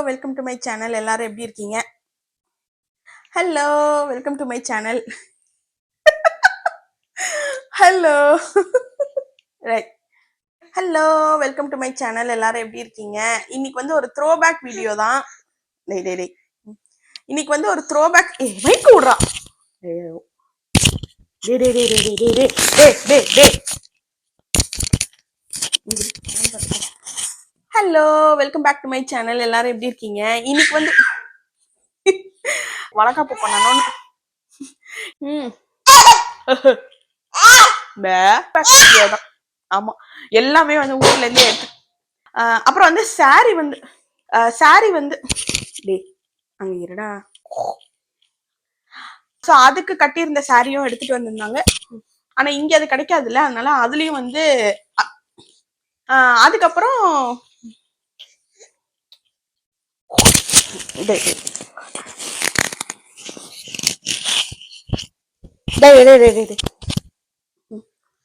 Welcome to my channel. எல்லாரும் எப்படி இருக்கீங்க? Hello, welcome to my channel. Hello right. Hello, welcome to my channel. எல்லாரும் எப்படி இருக்கீங்க? இன்னைக்கு வந்து ஒரு த்ரோ பேக் வீடியோ தான். டேய் டேய் டேய் இன்னைக்கு வந்து ஒரு த்ரோ பேக். மைக் விடுறா. டேய் டேய் டேய் டேய் டேய் டேய் டேய் டேய். Hello, welcome back to my channel. எல்லாரும் எப்படி இருக்கீங்க? இன்னைக்கு வந்து வளகாப்பு பண்ணணும்னு ஆமா, எல்லாமே வந்து ஊர்ல இருந்து எடுத்து. அப்புறம் வந்து சாரி வந்து டேய் அங்க இருடா. சோ அதுக்கு கட்டியிருந்த சாரியும் எடுத்துட்டு வந்திருந்தாங்க. ஆனா இங்க அது கிடைக்காதுல்ல, அதனால அதுலயும் வந்து அதுக்கப்புறம்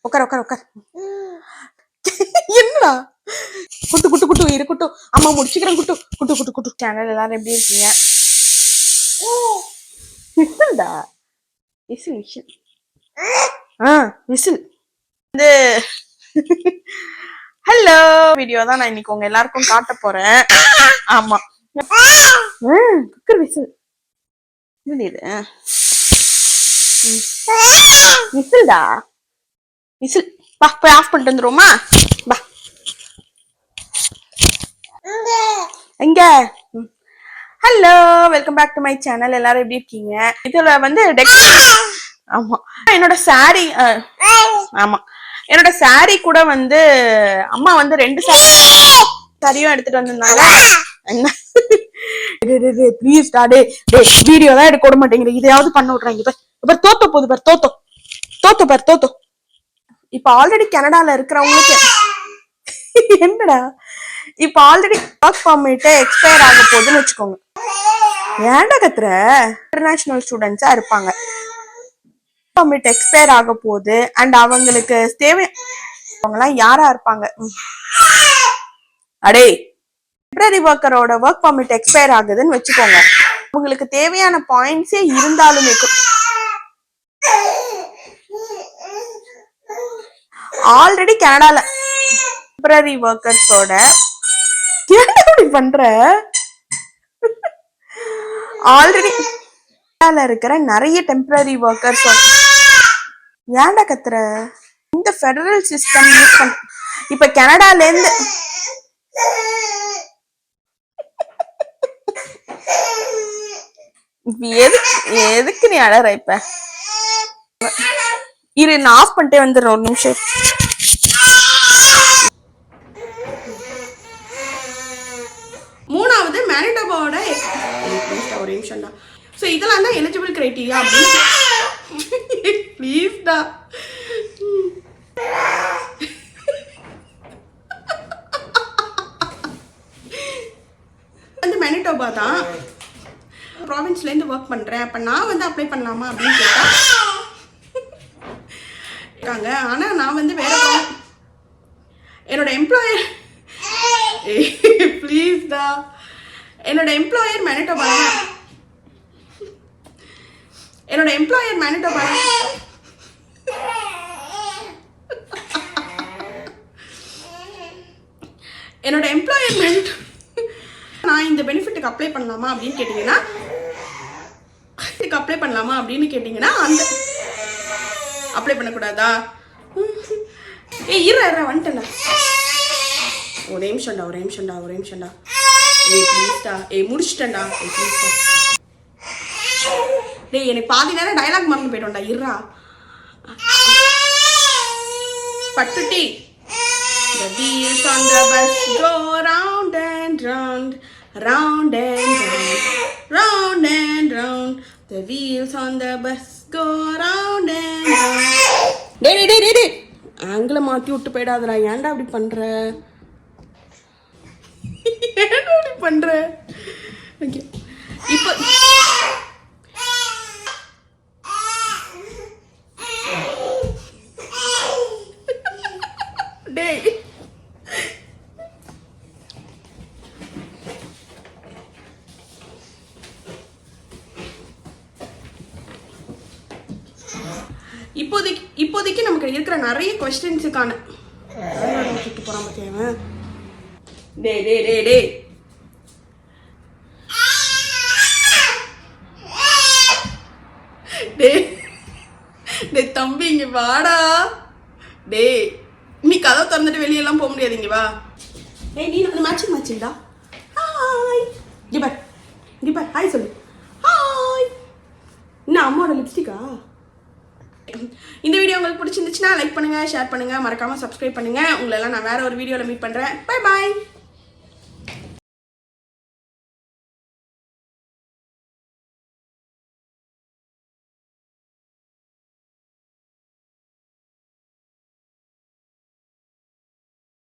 உட்கார் உட்கார் உட்கார். என்னடா குட்டு குட்டு குட்டு இருக்கட்டும். அம்மா முடிச்சுக்கிறேன். குட்டு குட்டு குட்டு குட்டு. சேனல் எல்லாரும் எப்படி இருக்கீங்க? விசில்டா, விசில் விசில். விசில் வந்து ஹலோ வீடியோ தான் நான் இன்னைக்கு உங்க எல்லாருக்கும் காட்ட போறேன். ஆமா, குக்கர் விசில். விசில்டா, விசில். வா போய் ஆஃப் பண்ணிட்டு வந்துருவோமா? வா. எங்க? Hello, welcome back to my channel. எல்லாரும் எப்படி இருக்கீங்க? இதுல வந்து ஆமா, என்னோட சாரி. ஆமா, என்னோட சாரி கூட வந்து அம்மா வந்து 2 சாரியும் எடுத்துட்டு வந்திருந்தாங்க. என்ன ப்ளீஸ் டாடே, வீடியோ தான் எடுக்க விட மாட்டேங்குது. இதையாவது பண்ண விடுறாங்க. பார் தோத்தோ போகுது, பார் தோத்தோ தோத்தோ பார் தோத்தோ. இப்ப ஆல்ரெடி கனடால இருக்கிறவங்களுக்கு என்னடா, இப்ப ஆல்ரெடி ஒர்க் பர்மிட் எக்ஸ்பயர் ஆக போகுதுன்னு வச்சுக்கோங்க. ஏன்டா கத்துற? இன்டர்நேஷனல் ஸ்டூடெண்ட்ஸா இருப்பாங்க. பர்மிட் எக்ஸ்பயர் ஆக போகுது. அண்ட் அவங்களுக்கு தேவையானவங்கலாம் யாரா இருப்பாங்க? அடே, டெம்பரரி ஒர்க்கரோட ஒர்க் பர்மிட் எக்ஸ்பயர் ஆகுதுன்னு வச்சுக்கோங்க. உங்களுக்கு தேவையான பாயிண்ட்ஸே இருந்தாலுமே ஆல்ரெடி கனடால டெம்பரரி ஒர்க்கர்ஸோட பண்ற ஆல்ரெடி இருக்கிற நிறைய டெம்பரரி ஒர்க்கர்ஸ் ஏன்டா கத்துற? இந்த ஃபெடரல் சிஸ்டம் யூஸ் பண்ண இப்ப கனடால இருந்து எதுக்கு நீ அழற? இப்ப இரு, நான் ஆஃப் பண்ணிட்டே வந்துடுறேன். ஒரு நிமிஷம். மூணாவது மேனிடோபாவோட ஒரு நிமிஷம் தான். ஸோ இதெல்லாம் தான் எலிஜிபிள் கிரைட்டீரியா அப்படின்னு. ப்ளீஸ்டா. வந்து மேனிடோபா தான் ப்ராவின்ஸ்ல இருந்து ஒர்க் பண்றேன். அப்ப நான் வந்து அப்ளை பண்ணலாமா அப்படின்னு கேட்டாங்க. ஆனா நான் வந்து வேற என்னோட எம்ப்ளாயர் ப்ளீஸ்டா, என்னோட எம்ப்ளாயர் மேனிடோபா. என்னோட எம்ப்ளாயர் மேனிடோபா. என்னோட எம்ப்ளாயர் மேனிடோபா. நான் இந்த பெனிஃபிட்டுக்கு அப்ளை பண்ணலாமா அப்படின்னு கேட்டீங்கன்னா, அப்ளை பண்ணலாமா அப்படின்னு கேட்டீங்கன்னா அந்த அப்ளை பண்ணக்கூடாதா? இரு வந்துட்டேன்டா. ஒரே நிமிஷம்டா. ப்ளீஸ்டா. முடிச்சிட்டேன்டா. ப்ளீஸ்டா. டேய், எனக்கு பாதி நேரம் டயலாக் மறந்து போயிட்டோம்டா. இருடா. பட்டுட்டி. The wheels on the bus go round and round, round and round, round and round. The wheels on the bus go round and round. டேய் ஆங்கில மாத்தி விட்டு போயிடாதடா. ஏன்டா அப்படி பண்ற? ஓகே, இப்போ டேய் இப்போதைக்கு நமக்கு இருக்கிற நிறைய கொஸ்டின்ஸுக்கான போறான் பத்தியா. டே டே டே டே டே டே தம்பி இங்க வாடா. டே நீ கதவை திறந்துட்டு வெளியெல்லாம் போக முடியாது, இங்க வா. ஏய் நீ அந்த மேட்சிங்டா. ஹாய் இங்க பார் ஹாய் சொல்லு. ஹாய். என்ன அம்மாவோட லிப்ஸ்டிக்கா? இந்த வீடியோ உங்களுக்கு பிடிச்சிருந்துச்சுன்னா லைக் பண்ணுங்க, ஷேர் பண்ணுங்க, மறக்காம சப்ஸ்கிரைப் பண்ணுங்க. உங்களை எல்லாம் நான் வேற ஒரு வீடியோல மீட் பண்றேன். Bye bye.